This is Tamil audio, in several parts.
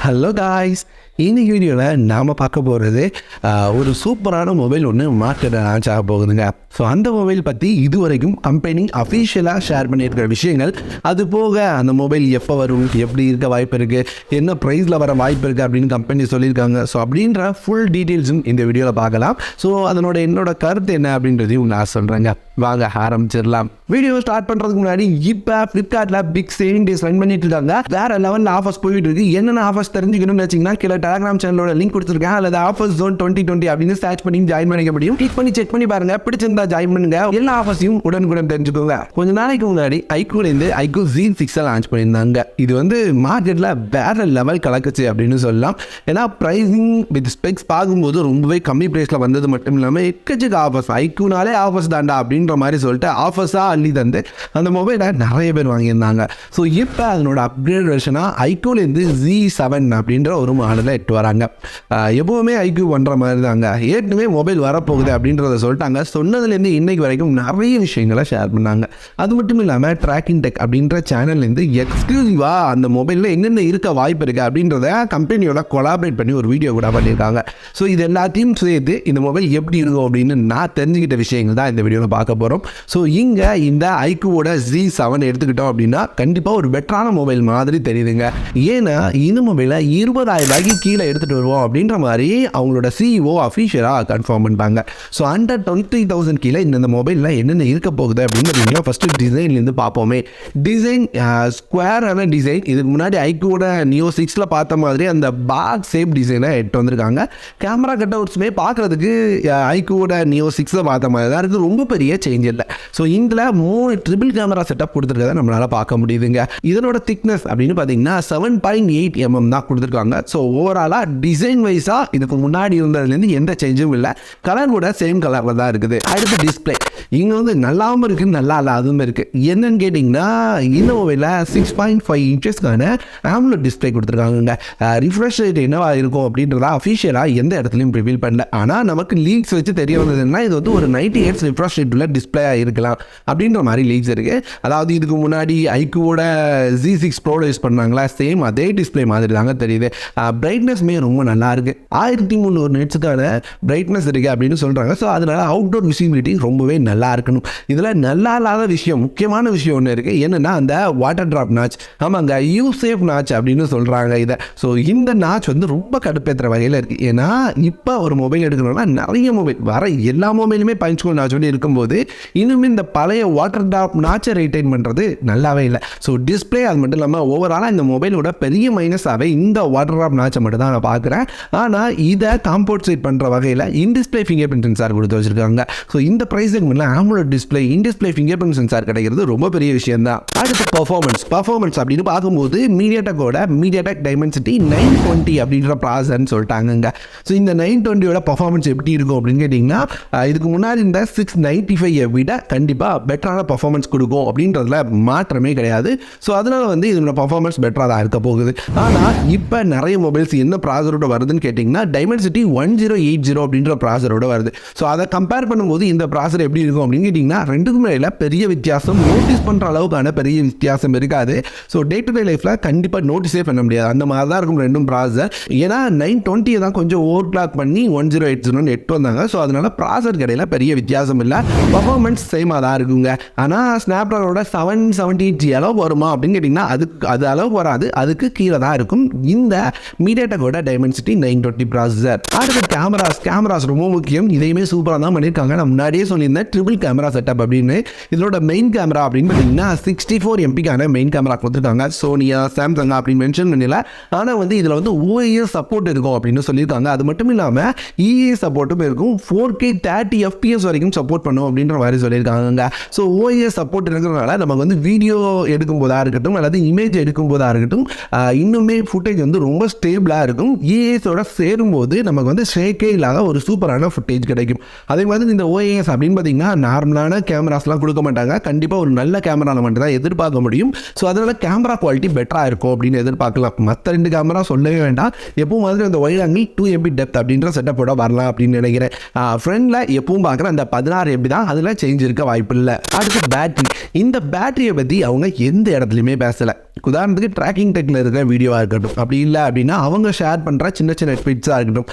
ஹலோ காய்ஸ், இன்னைக்கு வீடியோவில் நாம் பார்க்க போகிறது ஒரு சூப்பரான மொபைல் ஒன்று மார்க்கெட்டில் லான்ச் ஆக போகுதுங்க. ஸோ அந்த மொபைல் பற்றி இதுவரைக்கும் கம்பெனி அஃபிஷியலாக ஷேர் பண்ணியிருக்கிற விஷயங்கள், அது போக அந்த மொபைல் எப்போ வரும், எப்படி இருக்க வாய்ப்பு இருக்குது, என்ன ப்ரைஸில் வர வாய்ப்பு இருக்குது அப்படின்னு கம்பெனி சொல்லியிருக்காங்க. ஸோ அப்படின்ற ஃபுல் டீட்டெயில்ஸும் இந்த வீடியோவில் பார்க்கலாம். ஸோ என்னோட கருத்து என்ன அப்படின்றதையும் நான் சொல்கிறேங்க. வாங்க ஆரம்பிச்சிடலாம். வீடியோ ஸ்டார்ட் பண்ணுறதுக்கு முன்னாடி இப்போ ஃப்ளிப்கார்ட்டில் பிக் சேவிங் டேஸ் ரன் பண்ணிட்டு இருக்காங்க. வேறு லெவலில் ஆஃபர்ஸ் போயிட்டு இருக்கு. என்னென்ன ஆஃபர்ஸ் தெரிஞ்சுக்கணும்னு வச்சிங்கன்னா கீழே டெலிகிராம் சேனலோட லிங்க் கொடுத்துருக்கேன். அல்லது ஆஃபர்ஸ் ஜோன் 2020 அப்படின்னு சர்ச் பண்ணி ஜாயின் பண்ணிக்க முடியும். கிளிக் பண்ணி செக் பண்ணி பாருங்க, பிடிச்சிருந்தா ஜாயின் பண்ணுங்க. எல்லா ஆஃபர்ஸையும் உடனுக்குடன் தெரிஞ்சுக்கோங்க. கொஞ்ச நாளைக்கு முன்னாடி ஐக்கூலேருந்து IQoo Z7 லான்ச் பண்ணியிருந்தாங்க. இது மார்க்கெட்டில் வேற லெவல் கலக்குச்சு அப்படின்னு சொல்லலாம். ஏன்னா ப்ரைஸிங் வித் ஸ்பெக்ஸ் பார்க்கும்போது ரொம்பவே கம்மி ப்ரைஸில் வந்தது மட்டும் இல்லாமல் எக்கச்சக்க ஆஃபர்ஸ், ஐக்கூனாலே ஆஃபர்ஸ் தாண்டா அப்படின்ற மாதிரி சொல்லிட்டு ஆஃபர்ஸாக அள்ளி தந்து அந்த மொபைலை நிறைய பேர் வாங்கியிருந்தாங்க. ஸோ இப்போ அதனோட அப்கிரேட் வெர்ஷனாக ஐக்கூலேருந்து Z7 அப்படின்ற ஒரு மாடலை எட்டு வராங்க. எப்போவுமே IQoo பண்ணுற மாதிரி தாங்க, ஏற்கனவே மொபைல் வரப்போகுது அப்படின்றத சொல்லிட்டாங்க. சொன்னதுலேருந்து இன்னைக்கு வரைக்கும் நிறைய விஷயங்களை ஷேர் பண்ணாங்க. அது மட்டும் இல்லாமல் ட்ராக்கிங் டெக் அப்படின்ற சேனல்லேருந்து எக்ஸ்க்ளூசிவாக அந்த மொபைலில் என்னென்ன இருக்க வாய்ப்பு இருக்குது அப்படின்றத கம்பெனியோட கொலாபரேட் பண்ணி ஒரு வீடியோ கூட பண்ணியிருக்காங்க. ஸோ இது எல்லாத்தையும் சேர்த்து இந்த மொபைல் எப்படி இருக்கும் அப்படின்னு நான் தெரிஞ்சுக்கிட்ட விஷயங்கள் தான் இந்த வீடியோவில் பார்க்க போகிறோம். ஸோ இங்கே இந்த ஐக்கூவோட Z7 எடுத்துக்கிட்டோம் அப்படின்னா கண்டிப்பாக ஒரு பெட்டரான மொபைல் மாதிரி தெரியுதுங்க. ஏன்னா இந்த மொபைலை 20,000 ரூபாய்க்கு கீழே எடுத்துகிட்டு வருவோம் அப்படின்ற மாதிரி அவங்களோட CEO அஃபிஷியலாக கன்ஃபார்ம் பண்ணிட்டாங்க. ஸோ அண்டர் 20,000 கீழே இந்த மொபைலில் என்னென்ன இருக்க போகுது அப்படின்னு ஃபஸ்ட்டு டிசைன்லேருந்து பார்ப்போமே. டிசைன் ஸ்கொயரான டிசைன். இதுக்கு முன்னாடி ஐக்கூவோட நியோ 6 பார்த்த மாதிரி அந்த பாக்ஸ் ஷேப் டிசைனை எடுத்து வந்திருக்காங்க. கேமரா கட் அவுட்ஸுமே பார்க்குறதுக்கு ஐக்கூவோட நியோ 6 பார்த்த மாதிரி தான் இருக்குது. ரொம்ப பெரிய சேஞ்ச் இல்லை. ஸோ இதில் 3 ட்ரிபிள் கேமரா செட்டப் கொடுத்துருக்கதை நம்மளால் பார்க்க முடியுதுங்க. இதனோட திக்னஸ் அப்படின்னு பார்த்தீங்கன்னா 7.8 mm தான் கொடுத்துருக்காங்க. ஸோ ஓவராலாக டிசைன் வைஸாக இதுக்கு முன்னாடி இருந்ததுலேருந்து எந்த சேஞ்சும் இல்லை. கலர் கூட சேம் கலரில் தான் இருக்குது. அடுத்து டிஸ்பிளே இங்கே நல்லாவும் இருக்குது, நல்லா இல்லாததும் இருக்குது. என்னன்னு கேட்டிங்கன்னா இந்த மொபைலில் 6.5 இன்ச்சஸ்க்கான AMOLED டிஸ்பிளே கொடுத்துருக்காங்க. ரிஃப்ரெஷ் ரேட் என்னவா இருக்கும் அப்படின்றத அஃபிஷியலாக எந்த இடத்துலையும் ரிவீல் பண்ணல. ஆனால் நமக்கு லீக்ஸ் வச்சு தெரிய வந்ததுன்னா இது ஒரு 90 Hz ரிஃப்ரெஷ் ரேட் உள்ள டிஸ்பிளேயாக இருக்கலாம் அப்படின்ற மாதிரி லீக்ஸ் இருக்குது. அதாவது இதுக்கு முன்னாடி ஐக்கூவோட Z6 Pro யூஸ் பண்ணாங்களா, சேம் அதே டிஸ்பிளே மாதிரி தாங்க தெரியுது. பிரைட்னஸ்மே ரொம்ப நல்லா இருக்குது. 1300 நிட்ஸுக்கான பிரைட்னஸ் இருக்குது அப்படின்னு சொல்கிறாங்க. ஸோ அதனால் அவுட்டோர் விசிபிலிட்டி ரொம்பவே நல்லா இருக்கணும். இதில் நல்லா இல்லாத விஷயம், முக்கியமான விஷயம் ஒன்று இருக்குது. என்னென்னா அந்த வாட்டர் ட்ராப் நாச். ஆமாங்க, யூசேஃப் நாச் அப்படின்னு சொல்கிறாங்க இதை. ஸோ இந்த நாச் ரொம்ப கடுப்பேற்றுற வகையில் இருக்குது. ஏன்னா இப்போ ஒரு மொபைல் எடுக்கணும்னா நிறைய மொபைல் வர எல்லா மொபைலுமே பஞ்ச்கோல் நாச் இருக்கும்போது இன்னும் இந்த பழைய வாட்டர் ட்ராப் நாச்சை ரிட்டைன் பண்ணுறது நல்லாவே இல்லை. ஸோ டிஸ்பிளே அது மட்டும் இல்லாமல் ஓவராலாக இந்த மொபைலோட பெரிய மைனஸாகவே இந்த வாட்டர் ட்ராப் நாச்சை மட்டும் தான் நான் பார்க்குறேன். ஆனால் இதை காம்போசைட் பண்ணுற வகையில் இன்டிஸ்பிளே ஃபிங்கர் பிரிண்ட் சென்சார் கொடுத்து வச்சுருக்காங்க. ஸோ இந்த ப்ரைஸுக்கு முன்னே AMOLED display in-display finger print sensor கிடைக்கிறது ரொம்ப பெரிய விஷயம் தான். அடுத்து பர்ஃபார்மன்ஸ் அப்படின்னு பார்க்கும்போது மீடியாடெக் டைமென்சிட்டி 920 அப்படின்ற ப்ராசர்னு சொல்லிட்டாங்க. ஸோ இந்த 920யோட பர்ஃபார்மன்ஸ் எப்படி இருக்கும் அப்படின்னு கேட்டிங்கன்னா இதுக்கு முன்னாடி இந்த 695 விட கண்டிப்பாக பெட்டரான பர்ஃபார்மன்ஸ் கொடுக்கும் அப்படின்றதுல மாற்றமே கிடையாது. ஸோ அதனால் இதோட பர்ஃபார்மன்ஸ் பெட்டராக தான் இருக்க போகுது. ஆனால் இப்போ நிறைய மொபைல்ஸ் என்ன ப்ராசரோட வருதுன்னு கேட்டிங்கன்னா டைமென்சிட்டி 1080 அப்படின்ற ப்ராசரோட வருது. ஸோ அதை கம்பேர் பண்ணும்போது இந்த ப்ராசர் எப்படி இருக்கும் அப்படின்னு கேட்டிங்கன்னா ரெண்டுக்கும் மேலே பெரிய வித்தியாசம் நோட்டீஸ் பண்ணுற அளவுக்கான பெரிய வித்தியாசம் இருக்காது. ஸோ டே டு டே லைஃப்பில் கண்டிப்பாக நோட்டீஸே பண்ண முடியாது. அந்த மாதிரி தான் இருக்கும் ரெண்டும் ப்ராசர். ஏன்னா 920 தான் கொஞ்சம் ஓவர் கிளாக் பண்ணி 1080 எட்டு வந்தாங்க. ஸோ அதனால் ப்ராசர் கடையில் பெரிய வித்தியாசம் இல்லை. பர்ஃபார்மன்ஸ் சேமாக தான் இருக்குங்க. ஆனால் ஸ்னாப்ட்ராகனோட 778 அளவு வருமா அப்படின்னு கேட்டிங்கன்னா அது அளவு வராது, அதுக்கு கீழே தான் இருக்கும் இந்த மீடியாடெக்கோட டைமென்சிட்டி 920 ப்ராசஸர். அடுத்து கேமராஸ் ரொம்ப முக்கியம். இதையுமே சூப்பராக தான் பண்ணியிருக்காங்க. நான் முன்னாடியே சொல்லியிருந்தேன் ட்ரிபிள் கேமரா செட்டப் அப்படின்னு. இதோட மெயின் கேமரா அப்படின்னு பார்த்தீங்கன்னா 64 MP மெயின் கேமரா கொடுத்துருக்காங்க. சோனியா, சாம்சங் அப்படின்னு மென்ஷன் பண்ணல. ஆனால் இதில் OIS சப்போர்ட் இருக்கும் அப்படின்னு சொல்லியிருக்காங்க. அது மட்டும் இல்லாமல் EA சப்போர்ட்டும் இருக்கும். 4K 30 FPS வரைக்கும் சப்போர்ட் பண்ணும் அப்படின்ற மாதிரி சொல்லியிருக்காங்க. ஸோ OIS சப்போர்ட் இருக்கிறதுனால நமக்கு வீடியோ எடுக்கும் போதாக இருக்கட்டும் அல்லது இமேஜ் எடுக்கும் போதாக இருக்கட்டும் இன்னுமே ஃபுட்டேஜ் ரொம்ப ஸ்டேபிளாக இருக்கும். EAஸோட சேரும்போது நமக்கு ஷேக்கே இல்லாத ஒரு சூப்பரான ஃபுட்டேஜ் கிடைக்கும். அதே மாதிரி இந்த OIS அப்படின்னு பார்த்தீங்கன்னா நார்மலான கேமராஸ்லாம் கொடுக்க மாட்டாங்க. கண்டிப்பாக ஒரு நல்ல கேமராவில் மட்டும் தான் எதிர்பார்க்க முடியும். ஸோ அதனால் கேமரா குவாலிட்டி பெட்டராக இருக்கும் அப்படின்னு எதிர்பார்க்கலாம். மற்ற 2 கேமரா சொல்லவே வேண்டாம். எப்பவும் மாதிரி அந்த வைட் ஆங்கிள் 2 MP டெப்த் அப்படின்ற செட்டப்போட வரலாம் அப்படின்னு நினைக்கிறேன். ஃப்ரண்டில் எப்பவும் பார்க்குற அந்த 16 MP தான். அதில் சேஞ்ச் இருக்க வாய்ப்பு இல்லை. அடுத்து பேட்டரி. இந்த பேட்டரியை பற்றி அவங்க எந்த இடத்துலையுமே பேசலை. உதாரணத்துக்கு ட்ராக்கிங் டெக்கில் இருக்கிற வீடியோவாக இருக்கட்டும், அப்படி இல்லை அப்படின்னா அவங்க ஷேர் பண்ணுற சின்ன சின்ன ட்வீட்ஸாக இருக்கட்டும்,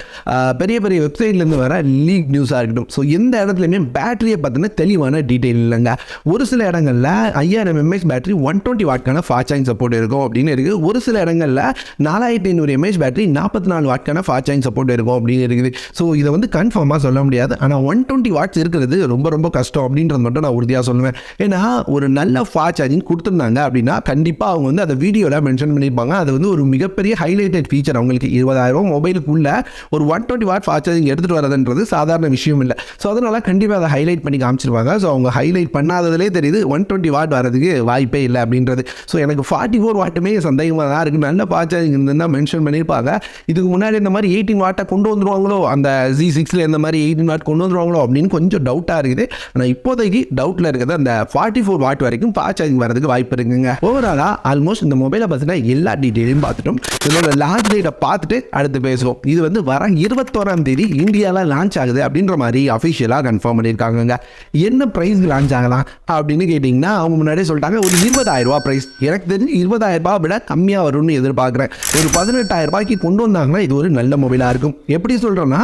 பெரிய பெரிய வெப்சைட்லேருந்து வர லீக் நியூஸாக இருக்கட்டும், ஸோ எந்த இடத்துலையுமே பேட்டரியை பற்றின தெளிவான டீட்டெயில் இல்லைங்க. ஒரு சில இடங்களில் 5000 mAh பேட்டரி 120 வாட்கான ஃபாஸ்ட் சார்ஜிங் சப்போர்ட் இருக்கும் அப்படின்னு இருக்குது. ஒரு சில இடங்களில் 4500 mAh பேட்டரி 44 வாட்கான ஃபாஸ்ட் சார்ஜிங் சப்போர்ட் இருக்கும் அப்படின்னு இருக்குது. ஸோ இதை வந்து கன்ஃபார்மாக சொல்ல முடியாது. ஆனால் 120 வாட்ஸ் இருக்கிறது ரொம்ப ரொம்ப கஷ்டம் அப்படின்றது மட்டும் நான் உறுதியாக சொல்லுவேன். ஏன்னா ஒரு நல்ல ஃபாஸ்ட் சார்ஜிங் கொடுத்துருந்தாங்க அப்படின்னா கண்டிப்பாக அவங்க வந்து அதை வீடியோவில் மென்ஷன் பண்ணியிருப்பாங்க. அது வந்து ஒரு மிகப்பெரிய ஹைலைட்டட் ஃபீச்சர். அவங்களுக்கு 20000 மொபைலுக்குள்ள ஒரு 120 வாட் ஃபாஸ்ட் சார்ஜிங் எடுத்துகிட்டு வரதுன்றது சாதாரண விஷயம் இல்லை. ஸோ அதனால் கண்டிப்பாக அதை ஹைலைட் பண்ணி காமிச்சிருப்பாங்க. ஸோ அவங்க ஹைலைட் பண்ணாததுலேயே தெரியுது 120 வாட் வரதுக்கு வாய்ப்பே இல்லை அப்படின்றது. ஸோ எனக்கு 44 வாட்டுமே சந்தேகமாக தான் இருக்குது. நல்ல ஃபாஸ்ட் சார்ஜிங் இருந்தால் மென்ஷன் பண்ணியிருப்பாங்க. இதுக்கு முன்னாடி இந்த மாதிரி 18 வாட்டை கொண்டு வந்துருவாங்களோ, அந்த Z6 இந்த மாதிரி 18 வாட் கொண்டு வந்துருவாங்களோ அப்படின்னு கொஞ்சம் டவுட்டாக இருக்குது. ஆனால் இப்போதைக்கு டவுட்டில் இருக்கிறது அந்த 44 வாட் வரைக்கும் ஃபாஸ்ட் சார்ஜிங் வரதுக்கு வாய்ப்பு இருக்குங்க. ஓவராலாக ஆல்மோஸ்ட் இந்த மொபைலை பற்றின எல்லா டீட்டெயிலையும் பார்த்துட்டோம். இதோட லான்ச் டேட்டை பார்த்துட்டு அடுத்து பேசுவோம். இது வந்து வர 21ஆம் தேதி இந்தியாவில் லான்ச் ஆகுது அப்படின்ற மாதிரி அஃபிஷியலாக கன்ஃபார்ம் பண்ணியிருக்காங்க. என்ன ப்ரைஸ் லான்ச் ஆகலாம் அப்படின்னு கேட்டிங்கன்னா அவங்க முன்னாடியே சொல்லிட்டாங்க ஒரு 20000 ரூபா ப்ரைஸ். எனக்கு தெரிஞ்சு 20000 ரூபாய் விட கம்மியாக வரும்னு எதிர்பார்க்குறேன். ஒரு 18000 ரூபாய்க்கு கொண்டு வந்தாங்கன்னா இது ஒரு நல்ல மொபைலாக இருக்கும். எப்படி சொல்கிறோன்னா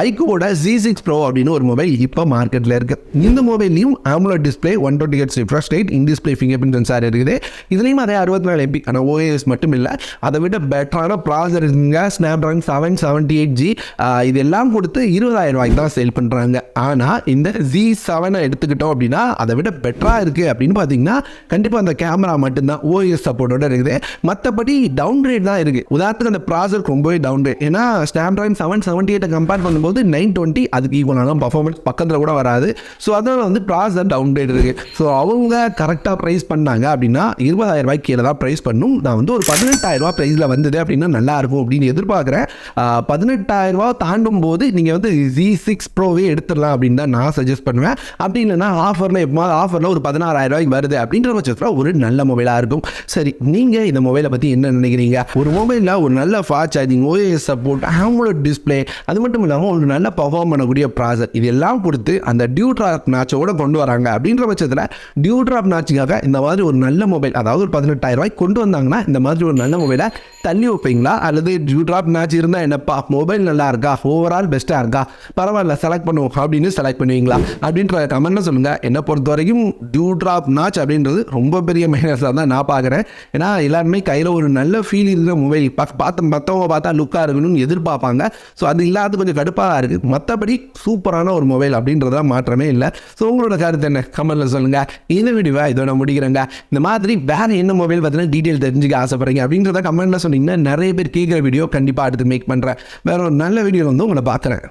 ஐக்கூவோட Z6 Pro அப்படின்னு ஒரு மொபைல் இப்போ மார்க்கெட்டில் இருக்குது. இந்த மொபைல்லையும் AMOLED display 120 Hz refresh rate, in display finger print sensor இருக்குது. இதுலேயும் அதே 64 MP ஆனால் OS மட்டும் இல்லை, அதை விட பெட்டரான ப்ராசர் இருக்குங்க. ஸ்னாப்ட்ராகன் 778G இதெல்லாம் கொடுத்து 20000 ரூபாய்க்கு தான் சேல் பண்ணுறாங்க. ஆனால் இந்த Z7 எடுத்துக்கிட்டோம் அப்படின்னா அதை விட பெட்டராக இருக்குது அப்படின்னு பார்த்தீங்கன்னா கண்டிப்பாக அந்த கேமரா மட்டும்தான் OS சப்போர்ட்டோட இருக்குது. மற்றபடி டவுன் ரேட் தான் இருக்குது. உதாரணத்துக்கு அந்த ப்ராசர் ரொம்பவே டவுன் ரேட். ஏன்னா ஸ்னாப்ட்ராகன் 778 கம்பேர் பண்ணும்போது 920 அதுக்கு ஈக்குவலான பர்ஃபார்மன்ஸ் பக்கத்தில் கூட வராது. ஸோ அதனால் வந்து ப்ராசர் டவுன் ரேட் இருக்குது. ஸோ அவங்க கரெக்டாக ப்ரைஸ் பண்ணாங்க அப்படின்னா 20000 ரூபாய்க்கு கீழே தான் ப்ரைஸ் பண்ணும். நான் வந்து ஒரு 18000 ரூபா ப்ரைஸில் வந்தது அப்படின்னா நல்லாயிருக்கும் அப்படின்னு எதிர்பார்க்குறேன். 18000 ரூபா தாண்டும் போது நீங்கள் வந்து Z6 ப்ரோவே எடுத்துடலாம் அப்படின்னு தான் நான் சஜஸ்ட் பண்ணுவேன். அப்படி இல்லைன்னா ஆஃபரில் ஒரு 16000 ரூபாய்க்கு வருது அப்படின்ற பட்சத்தில் ஒரு நல்ல மொபைலாக இருக்கும். சரி, நீங்கள் இந்த மொபைலை பற்றி என்ன நினைக்கிறீங்க? ஒரு மொபைலில் ஒரு நல்ல fast charging, OS support, AMOLED display, அது மட்டும் இல்லாமல் ஒரு நல்ல பர்ஃபார்ம் பண்ணக்கூடிய ப்ராசர், இதெல்லாம் கொடுத்து அந்த டியூ ட்ராப் நாச்சோட கொண்டு வராங்க அப்படின்ற பட்சத்தில் டியூ ட்ராப் நாச்சுக்காக இந்த மாதிரி ஒரு நல்ல மொபைல், அதாவது ஒரு 18000 ரூபாய்க்கு கொண்டு வந்தாங்கன்னா இந்த மாதிரி ஒரு நல்ல மொபைலை தள்ளி வைப்பீங்களா? அல்லது டியூ ட்ராப் நாச்சு இருந்தால் என்னப்பா மொபைல் நல்லா இருக்கா, ஓவரால் பெஸ்ட்டாக இருக்கா, பரவாயில்ல செலக்ட் பண்ணுவோம் அப்படின்னு செலக்ட் பண்ணுவீங்களா அப்படின்ற கமெண்ட்ல சொல்லுங்கள். என்னை பொறுத்த வரைக்கும் டியூ ட்ராப் நாச் அப்படின்றது ரொம்ப பெரிய மைனஸாக தான் நான் பார்க்குறேன். ஏன்னா எல்லாருமே கையில் ஒரு நல்ல ஃபீல் இருக்கிற மொபைல் மற்றவங்க பார்த்தா லுக்காக இருக்கணும்னு எதிர்பார்ப்பாங்க. ஸோ அது இல்லாத கொஞ்சம் கடுப்பாக இருக்குது. மற்றபடி சூப்பரான ஒரு மொபைல் அப்படின்றத மாற்றமே இல்லை. ஸோ உங்களோட கருத்து என்ன கமெண்ட்டில் சொல்லுங்கள். இந்த வீடியோவை இதோட முடிக்கிறேங்க. இந்த மாதிரி வேறு என்ன மொபைல் பார்த்தீங்கன்னா டீட்டெயில் தெரிஞ்சுக்க ஆசைப்படுறீங்க அப்படின்றத கமெண்ட்டில் சொன்னீங்கன்னா நிறைய பேர் கேட்குற வீடியோ கண்டிப்பாக அடுத்து மேக் பண்ணுறேன். வேறு ஒரு நல்ல வீடியோ வந்து உங்களை பார்க்குறேன்.